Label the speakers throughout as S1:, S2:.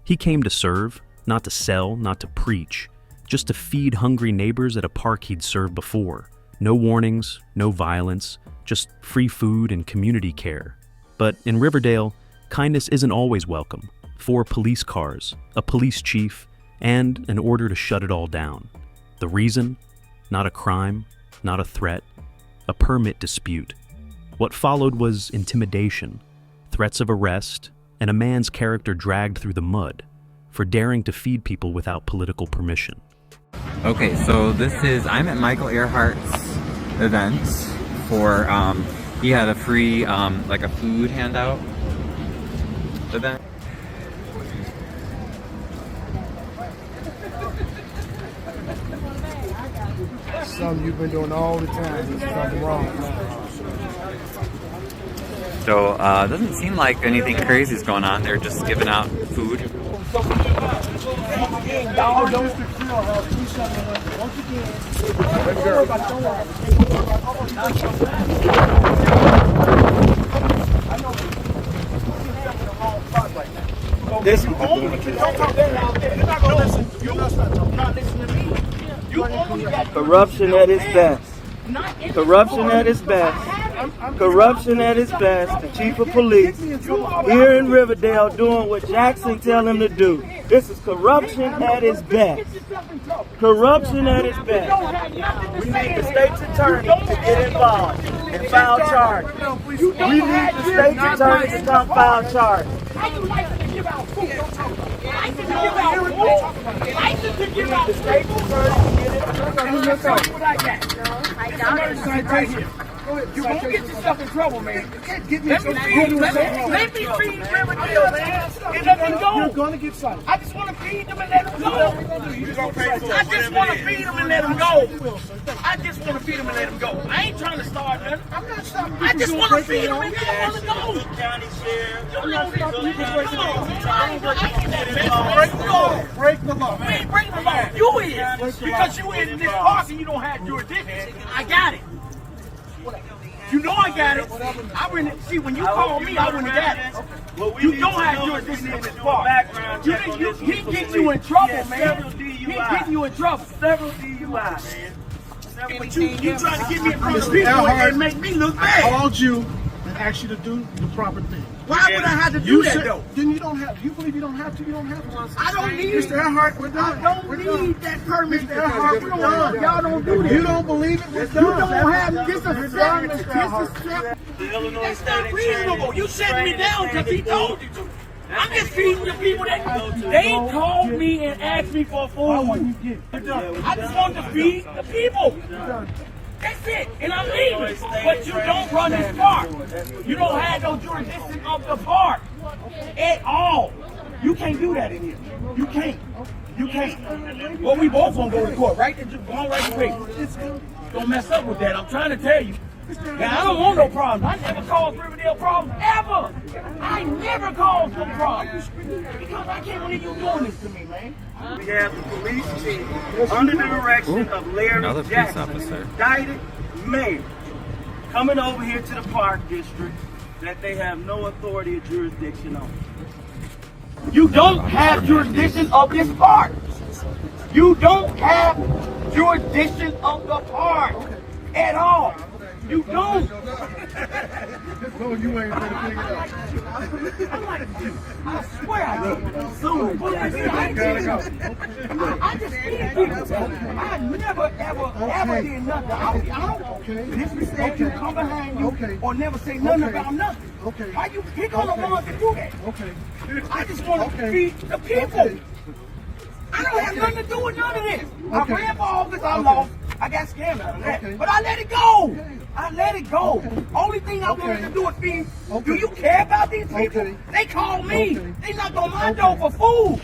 S1: He came to serve, not to sell, not to preach, just to feed hungry neighbors at a park he'd served before. No warnings, no violence, just free food and community care. But in Riverdale, kindness isn't always welcome. 4 police cars, a police chief, and an order to shut it all down. The reason? Not a crime, not a threat, a permit dispute. What followed was intimidation, threats of arrest, and a man's character dragged through the mud for daring to feed people without political permission.
S2: Okay, so I'm at Michael Earhart's event for, he had a free, like a food handout event.
S3: Something you've been doing all the time. There's something wrong.
S2: So, it doesn't seem like anything crazy is going on. They're just giving out food.
S4: Corruption at its best. Corruption at its best. Corruption at its best. The chief of police here in Riverdale doing what Jackson tell him to do. This is corruption at its best. Corruption at its best. We need the state's attorney to get involved and file charges. We need the state's attorney to come file charges.
S3: You won't get yourself in trouble, man. You can't get me in trouble. Let me feed Riverdale, man. And let them go. You're going to get cited. I just want to feed them and let them go. I just want to feed them and let them go. I just want to feed them and let them go. I ain't trying to start nothing. I'm not stopping. I just want to feed them and let them go.
S4: County sheriff.
S3: I'm not stopping you. Break the law. We ain't breaking the law. You is. Because you in this park and you don't have jurisdiction. I got it. You know I got it. I wouldn't see when you call me. I wouldn't have got it. You don't have jurisdiction in this park. He get you in trouble, man. He getting you in trouble.
S4: Several DUIs, man.
S3: But you trying to get me in front of people and make me look bad.
S5: I called you and asked you to do the proper thing.
S3: Why would I have to do that though?
S5: Then you don't have. You believe you don't have to. You don't have to.
S3: I don't need
S5: Mr. Earhart, we're done.
S3: I don't need that permit. Mr. Earhart, we're done. Y'all don't do that.
S5: You don't believe it? We're done.
S3: You don't have this a step. This a step.
S4: The Illinois
S3: That's
S4: State
S3: not reasonable. You set me down because he told you to. I'm just feeding the people that they called me and asked me for food. I just want to feed the people. That's it, and I'm leaving. But you don't run this park. You don't have no jurisdiction of the park at all. You can't do that in here. You can't. You can't. Well, we both gonna go to court, right? Go on right away. Don't mess up with that. I'm trying to tell you. Now, I don't want no problems. I never caused Riverdale problems, ever. I never caused no problems. Because I can't believe you doing this to me, man.
S4: We have the police chief under the direction of Larry
S2: Another police
S4: Jackson,
S2: officer.
S4: indicted mayor, coming over here to the park district that they have no authority or jurisdiction on.
S3: You don't have jurisdiction of this park. You don't have jurisdiction of the park at all. You don't.
S5: No, you ain't gonna figure it out.
S3: I'm like, I swear I do. Soon. I just feed people. I never, ever did nothing. I don't disrespect you, come behind you, or never say nothing about nothing.
S5: Okay.
S3: Why you pick on the ones that do that?
S5: Okay.
S3: I just want to feed the people. I don't have nothing to do with none of this. I ran for office, I lost. I got scammed out of that. But I let it go. I let it go. Only thing I wanted to do is feed. Do you care about these people? They called me. They knocked on my door for food.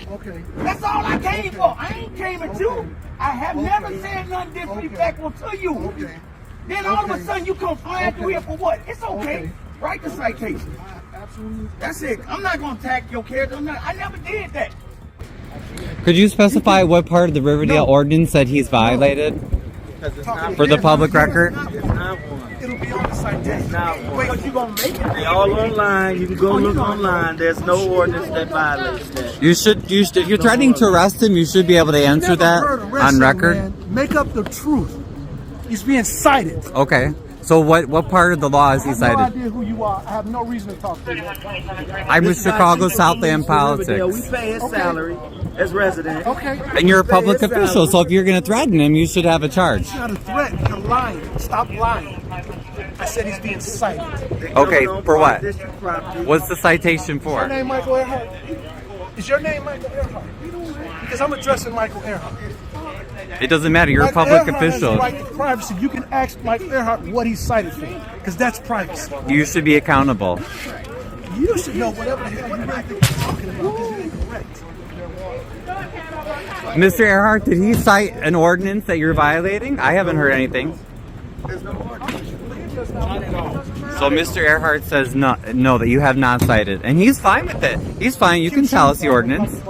S3: That's all I came for. I ain't came at you. I have never said nothing disrespectful to you. Then all of a sudden you come flying through here for what? It's okay. Write the citation. That's it. I'm not going to attack your character. I never did that.
S2: Could you specify what part of the Riverdale ordinance that he's violated? For the public record?
S4: It's not one.
S3: It'll be on the
S5: citation.
S4: Now,
S3: Because you gonna make it.
S4: they all online. You can go look online. There's no ordinance that violates that.
S2: You should, if you're threatening to arrest him, you should be able to answer
S5: Never
S2: that
S5: heard arrest
S2: on
S5: him,
S2: record.
S5: man. Make up the truth. He's being cited.
S2: Okay. So what part of the law is
S5: I
S2: he
S5: have no
S2: cited?
S5: idea who you are. I have no reason to talk to you.
S2: I'm with
S4: This is our
S2: Chicago
S4: chief of
S2: Southland
S4: police in Riverdale.
S2: politics.
S4: We pay his salary as resident.
S5: Okay.
S2: And you're a public
S4: Pay his
S2: official,
S4: salary.
S2: so if you're going to threaten him, you should have a charge.
S5: It's not a threat. You're lying. Stop lying. I said he's being cited.
S2: Okay, for what?
S4: District property.
S2: What's the citation
S5: Is your
S2: for?
S5: name Michael Earhart? Is your name Michael Earhart? Because I'm addressing Michael Earhart.
S2: It doesn't matter. You're a
S5: Michael
S2: public
S5: Earhart has the
S2: official.
S5: right to privacy. You can ask Michael Earhart what he's cited for, because that's privacy.
S2: You should be accountable.
S5: You should know whatever the hell you really think you're talking about, because it ain't correct.
S2: Mr. Earhart, did he cite an ordinance that you're violating? I haven't heard anything. So Mr. Earhart says no, that you have not cited, and he's fine with it. He's fine. You can tell us the ordinance.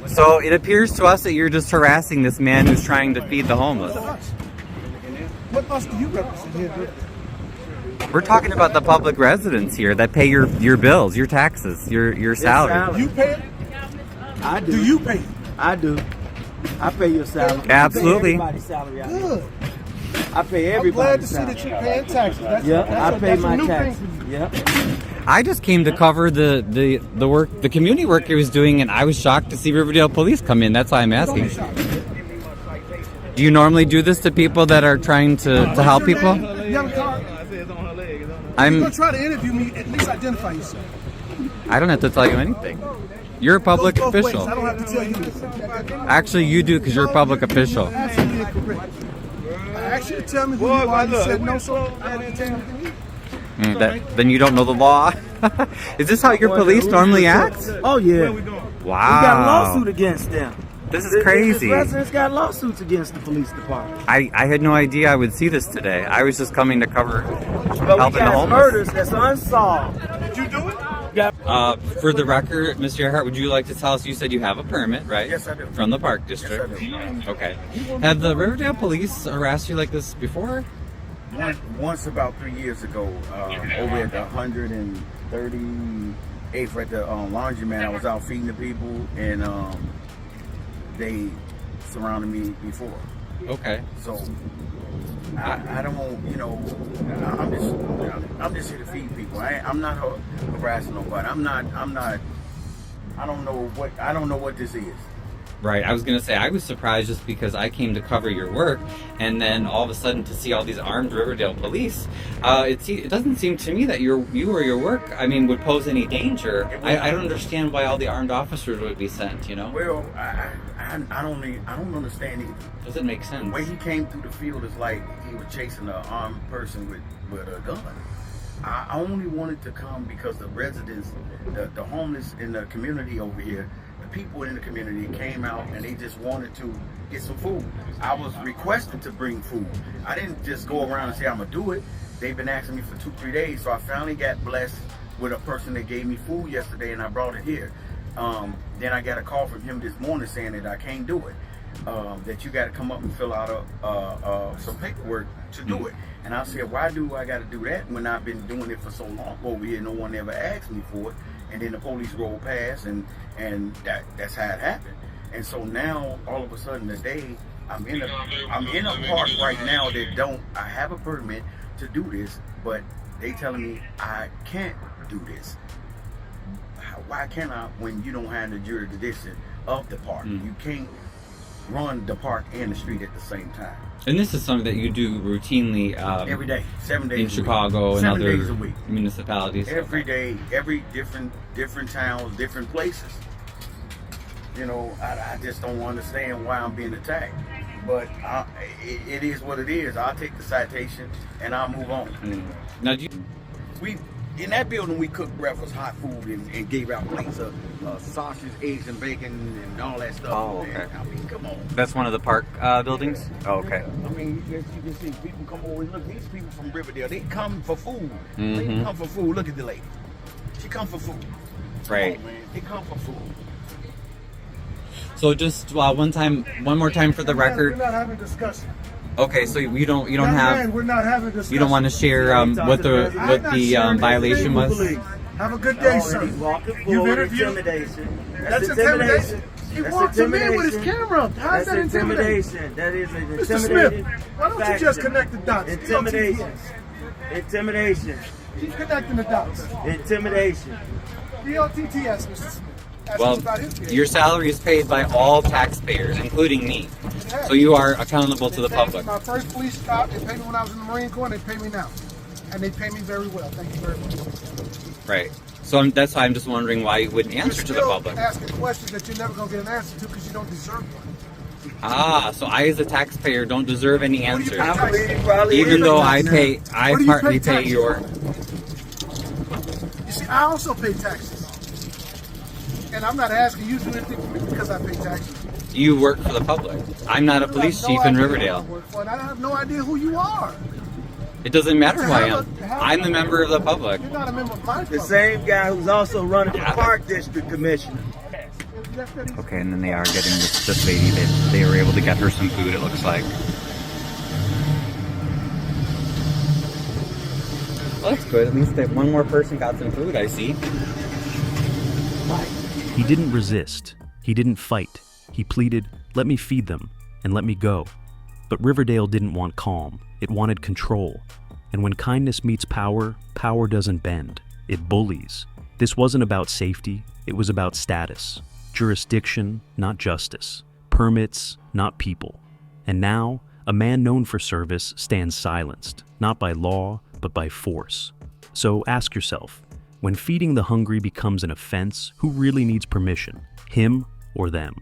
S2: So it appears to us that you're just harassing this man who's trying to feed the homeless.
S5: What us do you represent here, dude?
S2: We're talking about the public residents here that pay your bills, your taxes, your salary.
S4: salary.
S5: You pay it?
S4: I do.
S5: Do you pay it?
S4: I do. I pay your salary.
S2: Absolutely.
S4: I pay everybody's salary out here.
S5: Good.
S4: I pay
S5: I'm glad to
S4: everybody's
S5: see
S4: salary.
S5: that you're paying taxes. That's,
S4: Yep,
S5: that's
S4: I pay my
S5: a new
S4: taxes.
S5: thing for you.
S4: Yep.
S2: I just came to cover the work, the community work he was doing, and I was shocked to see Riverdale police come in. That's why I'm
S5: Don't be
S2: asking.
S5: shocked.
S2: Do you normally do this to people that are trying to help
S5: What's your
S2: people?
S5: name? You have a card?
S2: I'm.
S5: You're gonna try to interview me, at least identify yourself.
S2: I don't have to tell you anything. You're a public
S5: Goes both
S2: official.
S5: ways. I don't have to tell you this.
S2: Actually, you do because you're a public official.
S5: Absolutely incorrect. I asked you to tell me who you are. You said no, so I had to tell you.
S2: Then you don't know the law. Is this how your police normally act?
S4: Oh yeah.
S2: Wow.
S4: We got a lawsuit against them.
S2: This is
S4: This
S2: crazy.
S4: residents got lawsuits against the police department.
S2: I had no idea I would see this today. I was just coming to cover
S4: But we
S2: helping the
S4: got
S2: homeless.
S4: murders that's unsolved.
S5: Did you do it?
S2: For the record, Mr. Earhart, would you like to tell us? You said you have a permit, right?
S4: Yes, I do.
S2: From the Park District.
S4: Yes, I
S2: Okay. Have the Riverdale police harassed you like this before?
S6: Once about 3 years ago, over at the 138th at the laundromat, I was out feeding the people, and they surrounded me before.
S2: Okay.
S6: So I don't, I'm just here to feed people. I'm not harassing nobody. I don't know what this is.
S2: Right. I was gonna say I was surprised just because I came to cover your work, and then all of a sudden to see all these armed Riverdale police, it doesn't seem to me that you or your work, would pose any danger. I don't understand why all the armed officers would be sent.
S6: Well, I don't understand either.
S2: Doesn't make
S6: The
S2: sense.
S6: way he came through the field is like he was chasing an armed person with a gun. I only wanted to come because the residents, the homeless in the community over here, the people in the community came out and they just wanted to get some food. I was requested to bring food. I didn't just go around and say I'm gonna do it. They've been asking me for 2-3 days, so I finally got blessed with a person that gave me food yesterday, and I brought it here. Then I got a call from him this morning saying that I can't do it. That you got to come up and fill out some paperwork to do it. And I said, why do I got to do that when I've been doing it for so long over here? No one ever asked me for it. And then the police rolled past, and that's how it happened. And so now, all of a sudden today, I'm in a park right now that I have a permit to do this, but they telling me I can't do this. Why can't I when you don't have the jurisdiction of the park? You can't run the park and the street at the same time.
S2: And this is something that you do routinely
S6: Every day, 7 days
S2: in
S6: a week.
S2: Chicago and
S6: 7
S2: other
S6: days a week.
S2: municipalities.
S6: Every day, every different towns, different places. I just don't understand why I'm being attacked. But it is what it is. I'll take the citation and I'll move on.
S2: Now,
S6: In that building, we cooked breakfast, hot food, and gave out plates of sausage, eggs, and bacon, and all that stuff.
S2: Oh, okay.
S6: Man, come on.
S2: that's one of the park buildings? Oh, okay.
S6: As you can see, people come over. Look, these people from Riverdale, they come for food. They
S2: Mhm.
S6: come for food. Look at the lady. She come for food. Come
S2: Right.
S6: on, man. They come for food.
S2: So just one more time for the
S5: We're
S2: record.
S5: not having a discussion.
S2: Okay, so you don't
S5: Young
S2: have
S5: man, we're not having a discussion.
S2: you don't want to share what the violation was.
S5: Have a good day, sir.
S4: He's walking
S5: You've
S4: forward,
S5: interviewed.
S4: intimidation.
S5: That's intimidation. He
S4: That's
S5: walks him in with his
S4: intimidation.
S5: camera. How's
S4: That's
S5: that intimidation?
S4: intimidation. That is an
S5: Mr.
S4: intimidating
S5: Smith, why don't you
S4: factor.
S5: just connect the dots?
S4: Intimidation. Intimidation.
S5: Keep connecting the dots.
S4: Intimidation.
S5: DOTTS, Mr. Smith. Ask him
S2: Well,
S5: about his case.
S2: your salary is paid by all taxpayers, including me. So you are accountable to the
S5: They paid
S2: public.
S5: My first police cop, they paid me when I was in the Marine Corps, and they pay me now. And they pay me very well. Thank you very much.
S2: Right. So that's why I'm just wondering why you wouldn't answer to the public.
S5: You're asking questions that you're never going to get an answer to because you don't deserve one.
S2: Ah, so I as a taxpayer don't deserve any
S5: What do you
S2: answers,
S5: pay
S4: I believe he probably
S2: even
S4: is.
S2: though I
S5: What do you
S2: partly
S5: pay
S2: pay
S5: taxes
S2: your.
S5: on? You see, I also pay taxes. And I'm not asking you to do anything for me because I pay taxes.
S2: You work for the public. I'm not a
S5: You
S2: police
S5: have no
S2: chief in
S5: idea who I
S2: Riverdale.
S5: work for, and I have no idea who you are.
S2: It doesn't matter who I am.
S5: To have
S2: I'm the member of the public.
S5: You're not a member of my
S4: The
S5: public.
S4: same guy who's also running for Park District Commissioner.
S2: Okay, and then they are getting this lady. They were able to get her some food, it looks like. Well, that's good. At least that one more person got some food, I see.
S1: He didn't resist. He didn't fight. He pleaded, "Let me feed them, and let me go." But Riverdale didn't want calm. It wanted control. And when kindness meets power, power doesn't bend. It bullies. This wasn't about safety. It was about status. Jurisdiction, not justice. Permits, not people. And now, a man known for service stands silenced, not by law, but by force. So ask yourself, when feeding the hungry becomes an offense, who really needs permission? Him or them?